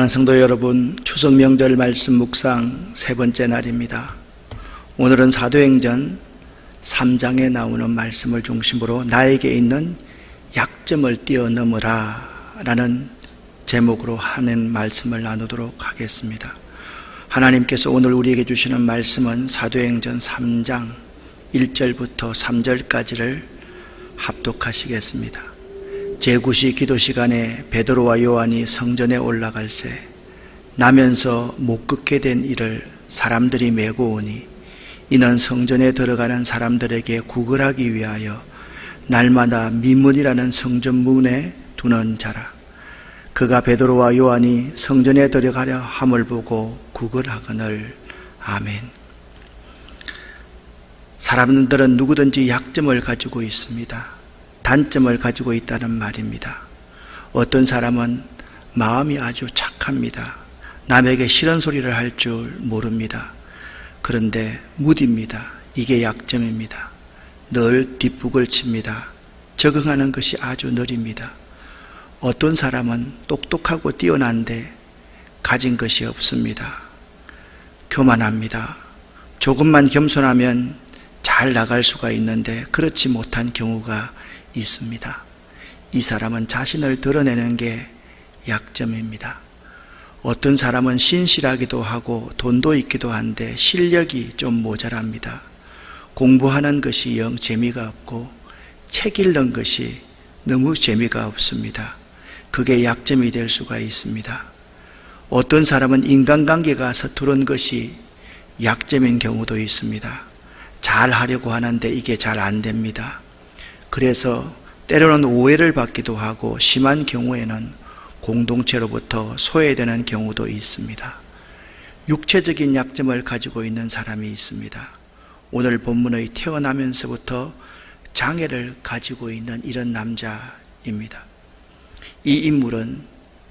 성도 여러분, 추석 명절 말씀 묵상 세 번째 날입니다. 오늘은 사도행전 3장에 나오는 말씀을 중심으로 나에게 있는 약점을 뛰어넘으라 라는 제목으로 하는 말씀을 나누도록 하겠습니다. 하나님께서 오늘 우리에게 주시는 말씀은 사도행전 3장 1절부터 3절까지를 합독하시겠습니다. 제9시 기도 시간에 베드로와 요한이 성전에 올라갈새 나면서 못 긋게 된 이를 사람들이 메고 오니 이는 성전에 들어가는 사람들에게 구걸하기 위하여 날마다 미문이라는 성전문에 두는 자라. 그가 베드로와 요한이 성전에 들어가려 함을 보고 구걸하거늘. 아멘. 사람들은 누구든지 약점을 가지고 있습니다. 단점을 가지고 있다는 말입니다. 어떤 사람은 마음이 아주 착합니다. 남에게 싫은 소리를 할 줄 모릅니다. 그런데 무딥니다. 이게 약점입니다. 늘 뒷북을 칩니다. 적응하는 것이 아주 느립니다. 어떤 사람은 똑똑하고 뛰어난데 가진 것이 없습니다. 교만합니다. 조금만 겸손하면 잘 나갈 수가 있는데 그렇지 못한 경우가 있습니다. 이 사람은 자신을 드러내는 게 약점입니다. 어떤 사람은 신실하기도 하고 돈도 있기도 한데 실력이 좀 모자랍니다. 공부하는 것이 영 재미가 없고 책 읽는 것이 너무 재미가 없습니다. 그게 약점이 될 수가 있습니다. 어떤 사람은 인간관계가 서투른 것이 약점인 경우도 있습니다. 잘 하려고 하는데 이게 잘 안 됩니다. 그래서 때로는 오해를 받기도 하고 심한 경우에는 공동체로부터 소외되는 경우도 있습니다. 육체적인 약점을 가지고 있는 사람이 있습니다. 오늘 본문의 태어나면서부터 장애를 가지고 있는 이런 남자입니다. 이 인물은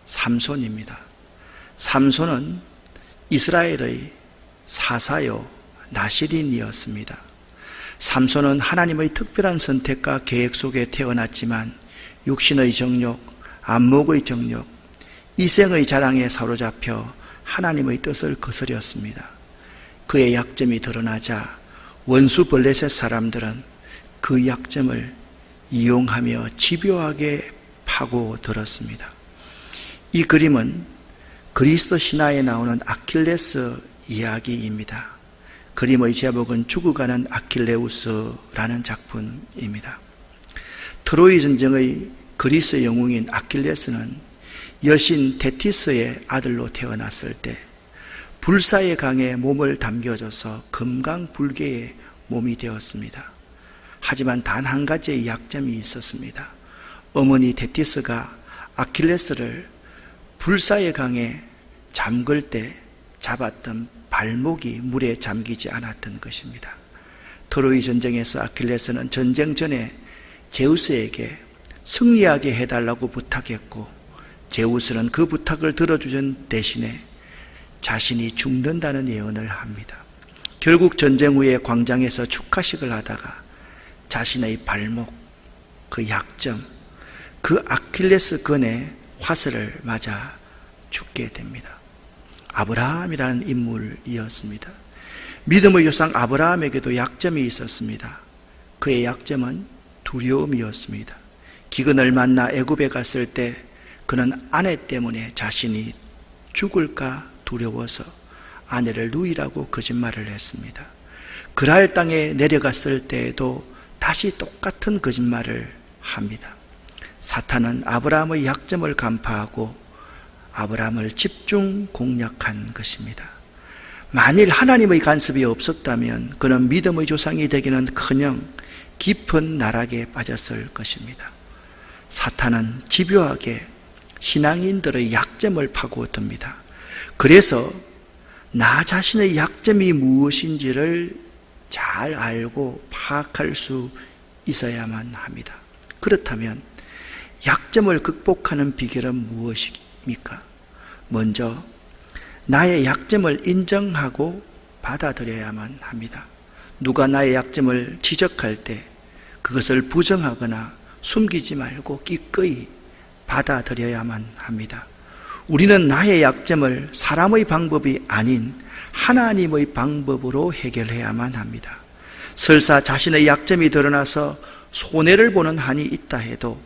삼손입니다. 삼손은 이스라엘의 사사요 나실인이었습니다. 삼손은 하나님의 특별한 선택과 계획 속에 태어났지만 육신의 정욕, 안목의 정욕, 이생의 자랑에 사로잡혀 하나님의 뜻을 거스렸습니다. 그의 약점이 드러나자 원수 블레셋 사람들은 그 약점을 이용하며 집요하게 파고들었습니다. 이 그림은 그리스도 신화에 나오는 아킬레스 이야기입니다. 그림의 제목은 죽어가는 아킬레우스라는 작품입니다. 트로이 전쟁의 그리스 영웅인 아킬레스는 여신 테티스의 아들로 태어났을 때 불사의 강에 몸을 담겨줘서 금강불개의 몸이 되었습니다. 하지만 단 한 가지의 약점이 있었습니다. 어머니 테티스가 아킬레스를 불사의 강에 잠글 때 잡았던 발목이 물에 잠기지 않았던 것입니다. 트로이 전쟁에서 아킬레스는 전쟁 전에 제우스에게 승리하게 해달라고 부탁했고 제우스는 그 부탁을 들어주는 대신에 자신이 죽는다는 예언을 합니다. 결국 전쟁 후에 광장에서 축하식을 하다가 자신의 발목, 그 약점, 그 아킬레스 건에 화살을 맞아 죽게 됩니다. 아브라함이라는 인물이었습니다. 믿음의 조상 아브라함에게도 약점이 있었습니다. 그의 약점은 두려움이었습니다. 기근을 만나 애굽에 갔을 때 그는 아내 때문에 자신이 죽을까 두려워서 아내를 누이라고 거짓말을 했습니다. 그랄 땅에 내려갔을 때에도 다시 똑같은 거짓말을 합니다. 사탄은 아브라함의 약점을 간파하고 아브라함을 집중 공략한 것입니다. 만일 하나님의 간섭이 없었다면 그는 믿음의 조상이 되기는커녕 깊은 나락에 빠졌을 것입니다. 사탄은 집요하게 신앙인들의 약점을 파고듭니다. 그래서 나 자신의 약점이 무엇인지를 잘 알고 파악할 수 있어야만 합니다. 그렇다면 약점을 극복하는 비결은 무엇입니까? 먼저 나의 약점을 인정하고 받아들여야만 합니다. 누가 나의 약점을 지적할 때 그것을 부정하거나 숨기지 말고 기꺼이 받아들여야만 합니다. 우리는 나의 약점을 사람의 방법이 아닌 하나님의 방법으로 해결해야만 합니다. 설사 자신의 약점이 드러나서 손해를 보는 한이 있다 해도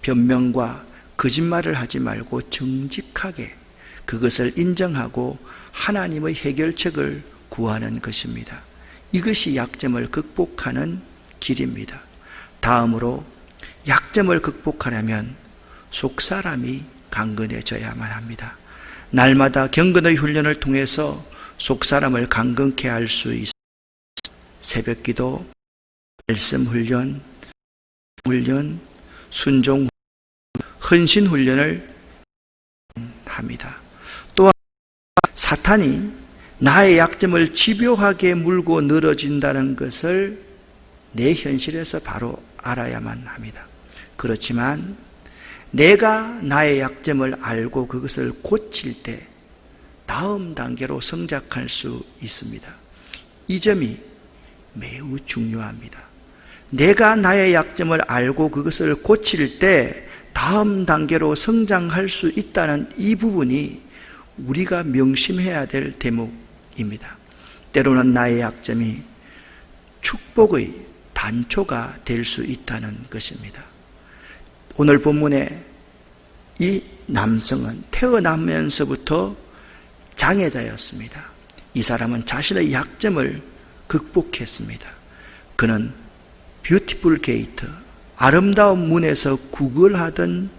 변명과 거짓말을 하지 말고 정직하게 그것을 인정하고 하나님의 해결책을 구하는 것입니다. 이것이 약점을 극복하는 길입니다. 다음으로 약점을 극복하려면 속사람이 강건해져야만 합니다. 날마다 경건의 훈련을 통해서 속사람을 강건케 할 수 있습니다. 새벽기도, 말씀 훈련, 순종, 헌신 훈련을 합니다. 또한 사탄이 나의 약점을 집요하게 물고 늘어진다는 것을 내 현실에서 바로 알아야만 합니다. 그렇지만 내가 나의 약점을 알고 그것을 고칠 때 다음 단계로 성장할 수 있습니다. 이 점이 매우 중요합니다. 내가 나의 약점을 알고 그것을 고칠 때 다음 단계로 성장할 수 있다는 이 부분이 우리가 명심해야 될 대목입니다. 때로는 나의 약점이 축복의 단초가 될 수 있다는 것입니다. 오늘 본문에 이 남성은 태어나면서부터 장애자였습니다. 이 사람은 자신의 약점을 극복했습니다. 그는 뷰티풀 게이트, 아름다운 문에서 구걸하던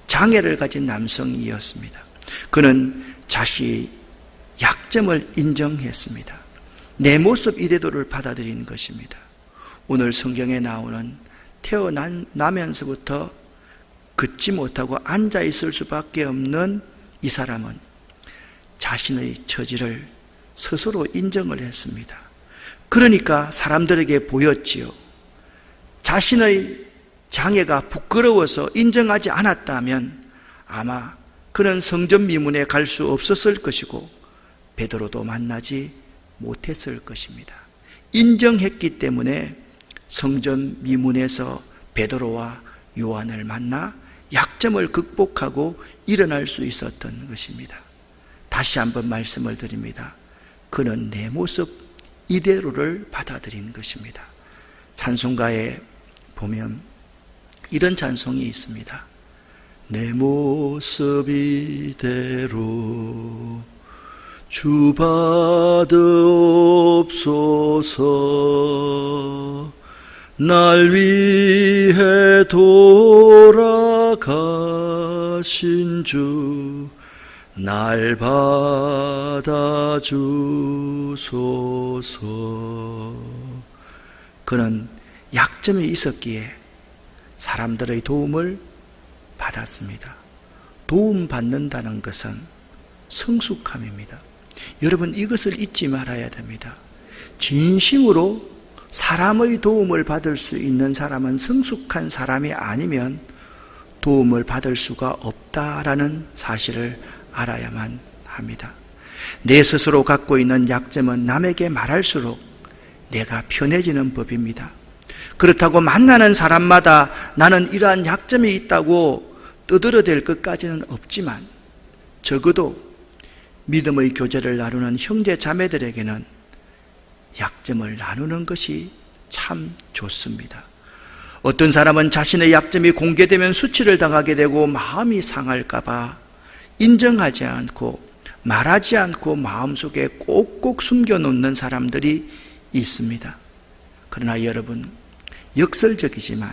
장애를 가진 남성이었습니다. 그는 자신의 약점을 인정했습니다. 내 모습 이대도를 받아들인 것입니다. 오늘 성경에 나오는 태어나면서부터 걷지 못하고 앉아 있을 수밖에 없는 이 사람은 자신의 처지를 스스로 인정을 했습니다. 그러니까 사람들에게 보였지요. 자신의 장애가 부끄러워서 인정하지 않았다면 아마 그는 성전 미문에 갈 수 없었을 것이고 베드로도 만나지 못했을 것입니다. 인정했기 때문에 성전 미문에서 베드로와 요한을 만나 약점을 극복하고 일어날 수 있었던 것입니다. 다시 한번 말씀을 드립니다. 그는 내 모습 이대로를 받아들인 것입니다. 찬송가에 보면 이런 찬송이 있습니다. 내 모습 이대로 주 받으옵소서. 날 위해 돌아가신 주 날 받아주소서. 그는 약점이 있었기에 사람들의 도움을 받았습니다. 도움받는다는 것은 성숙함입니다. 여러분, 이것을 잊지 말아야 됩니다. 진심으로 사람의 도움을 받을 수 있는 사람은 성숙한 사람이 아니면 도움을 받을 수가 없다라는 사실을 알아야만 합니다. 내 스스로 갖고 있는 약점은 남에게 말할수록 내가 편해지는 법입니다. 그렇다고 만나는 사람마다 나는 이러한 약점이 있다고 떠들어댈 것까지는 없지만 적어도 믿음의 교제를 나누는 형제 자매들에게는 약점을 나누는 것이 참 좋습니다. 어떤 사람은 자신의 약점이 공개되면 수치를 당하게 되고 마음이 상할까 봐 인정하지 않고 말하지 않고 마음속에 꼭꼭 숨겨놓는 사람들이 있습니다. 그러나 여러분, 역설적이지만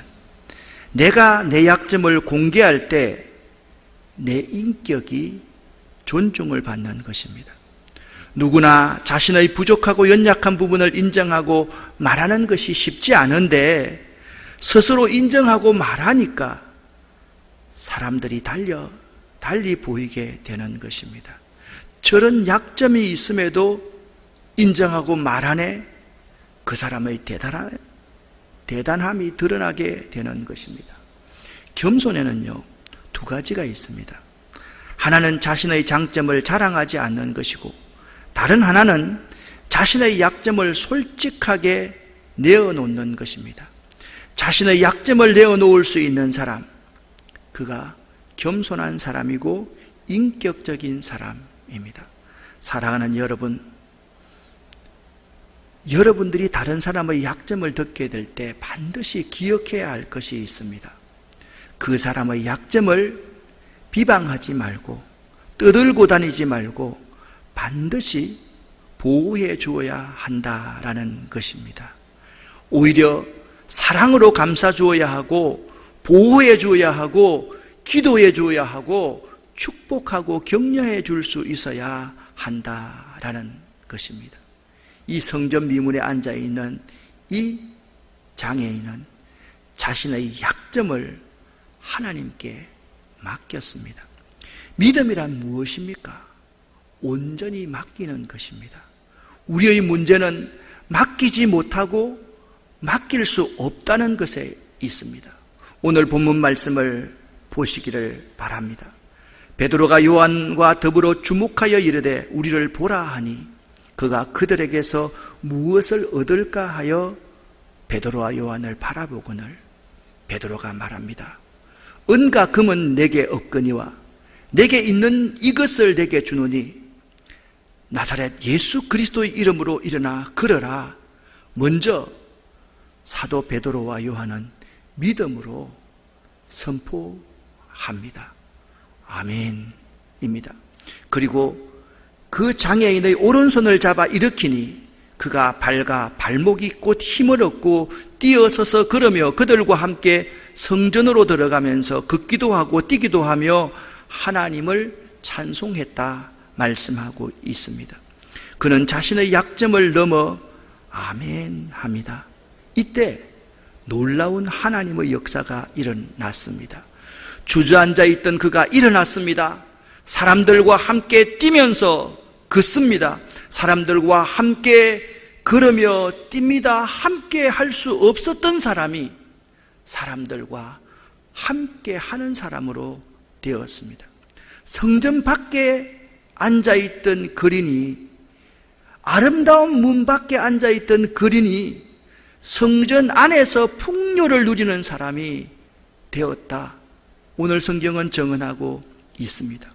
내가 내 약점을 공개할 때 내 인격이 존중을 받는 것입니다. 누구나 자신의 부족하고 연약한 부분을 인정하고 말하는 것이 쉽지 않은데 스스로 인정하고 말하니까 사람들이 달리 보이게 되는 것입니다. 저런 약점이 있음에도 인정하고 말하네, 그 사람의 대단함이 드러나게 되는 것입니다. 겸손에는요, 두 가지가 있습니다. 하나는 자신의 장점을 자랑하지 않는 것이고, 다른 하나는 자신의 약점을 솔직하게 내어놓는 것입니다. 자신의 약점을 내어놓을 수 있는 사람, 그가 겸손한 사람이고 인격적인 사람입니다. 사랑하는 여러분, 여러분들이 다른 사람의 약점을 듣게 될 때 반드시 기억해야 할 것이 있습니다. 그 사람의 약점을 비방하지 말고 떠들고 다니지 말고 반드시 보호해 주어야 한다라는 것입니다. 오히려 사랑으로 감싸 주어야 하고 보호해 주어야 하고 기도해 주어야 하고 축복하고 격려해 줄 수 있어야 한다라는 것입니다. 이 성전 미문에 앉아있는 이 장애인은 자신의 약점을 하나님께 맡겼습니다. 믿음이란 무엇입니까? 온전히 맡기는 것입니다. 우리의 문제는 맡기지 못하고 맡길 수 없다는 것에 있습니다. 오늘 본문 말씀을 보시기를 바랍니다. 베드로가 요한과 더불어 주목하여 이르되 우리를 보라 하니 그가 그들에게서 무엇을 얻을까 하여 베드로와 요한을 바라보거늘 베드로가 말합니다. 은과 금은 내게 없거니와 내게 있는 이것을 내게 주노니 나사렛 예수 그리스도의 이름으로 일어나 걸어라. 먼저 사도 베드로와 요한은 믿음으로 선포합니다. 아멘입니다. 그리고 그 장애인의 오른손을 잡아 일으키니 그가 발과 발목이 곧 힘을 얻고 뛰어서서 걸으며 그들과 함께 성전으로 들어가면서 걷기도 하고 뛰기도 하며 하나님을 찬송했다 말씀하고 있습니다. 그는 자신의 약점을 넘어 아멘합니다. 이때 놀라운 하나님의 역사가 일어났습니다. 주저앉아 있던 그가 일어났습니다. 사람들과 함께 뛰면서 걷습니다. 사람들과 함께 걸으며 뜁니다. 함께 할 수 없었던 사람이 사람들과 함께 하는 사람으로 되었습니다. 성전 밖에 앉아있던 거린이, 아름다운 문 밖에 앉아있던 거린이 성전 안에서 풍요를 누리는 사람이 되었다. 오늘 성경은 증언하고 있습니다.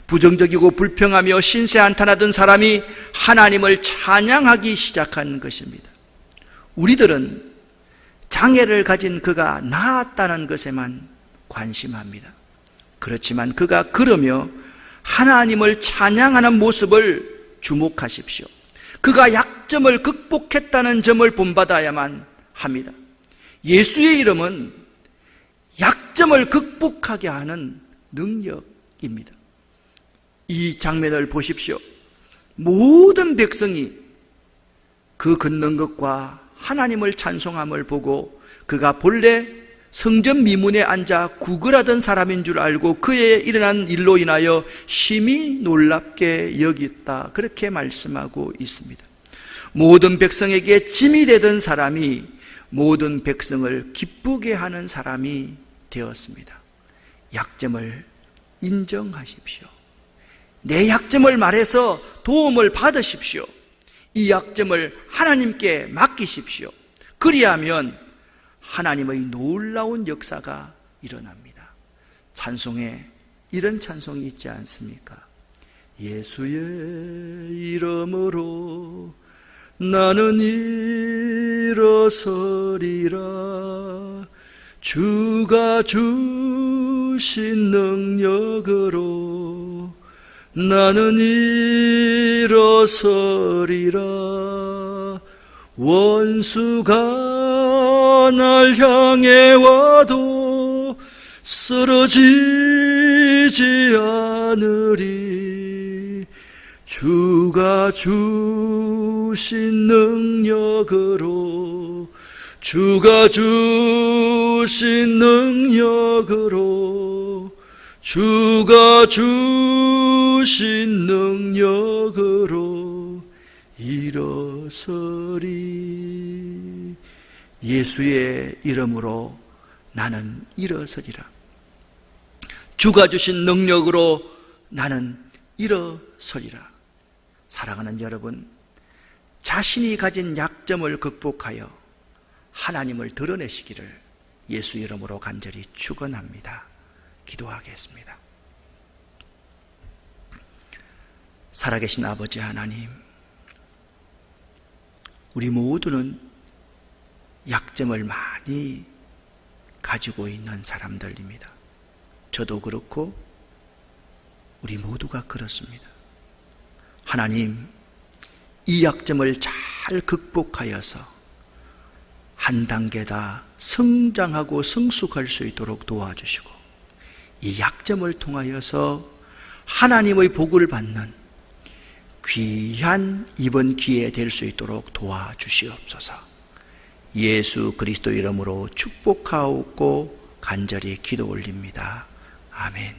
부정적이고 불평하며 신세 한탄하던 사람이 하나님을 찬양하기 시작한 것입니다. 우리들은 장애를 가진 그가 나았다는 것에만 관심합니다. 그렇지만 그가 걸으며 하나님을 찬양하는 모습을 주목하십시오. 그가 약점을 극복했다는 점을 본받아야만 합니다. 예수의 이름은 약점을 극복하게 하는 능력입니다. 이 장면을 보십시오. 모든 백성이 그 걷는 것과 하나님을 찬송함을 보고 그가 본래 성전 미문에 앉아 구걸하던 사람인 줄 알고 그에 일어난 일로 인하여 심히 놀랍게 여겼다. 그렇게 말씀하고 있습니다. 모든 백성에게 짐이 되던 사람이 모든 백성을 기쁘게 하는 사람이 되었습니다. 약점을 인정하십시오. 내 약점을 말해서 도움을 받으십시오. 이 약점을 하나님께 맡기십시오. 그리하면 하나님의 놀라운 역사가 일어납니다. 찬송에 이런 찬송이 있지 않습니까? 예수의 이름으로 나는 일어서리라. 주가 주신 능력으로 나는 일어서리라. 원수가 날 향해 와도 쓰러지지 않으리. 주가 주신 능력으로 주가 주신 능력으로 주가 주신 능력으로 일어서리. 예수의 이름으로 나는 일어서리라. 주가 주신 능력으로 나는 일어서리라. 사랑하는 여러분, 자신이 가진 약점을 극복하여 하나님을 드러내시기를 예수 이름으로 간절히 축원합니다. 기도하겠습니다. 살아계신 아버지 하나님, 우리 모두는 약점을 많이 가지고 있는 사람들입니다. 저도 그렇고 우리 모두가 그렇습니다. 하나님, 이 약점을 잘 극복하여서 한 단계 다 성장하고 성숙할 수 있도록 도와주시고, 이 약점을 통하여서 하나님의 복을 받는 귀한 이번 기회 될 수 있도록 도와주시옵소서. 예수 그리스도 이름으로 축복하옵고 간절히 기도 올립니다. 아멘.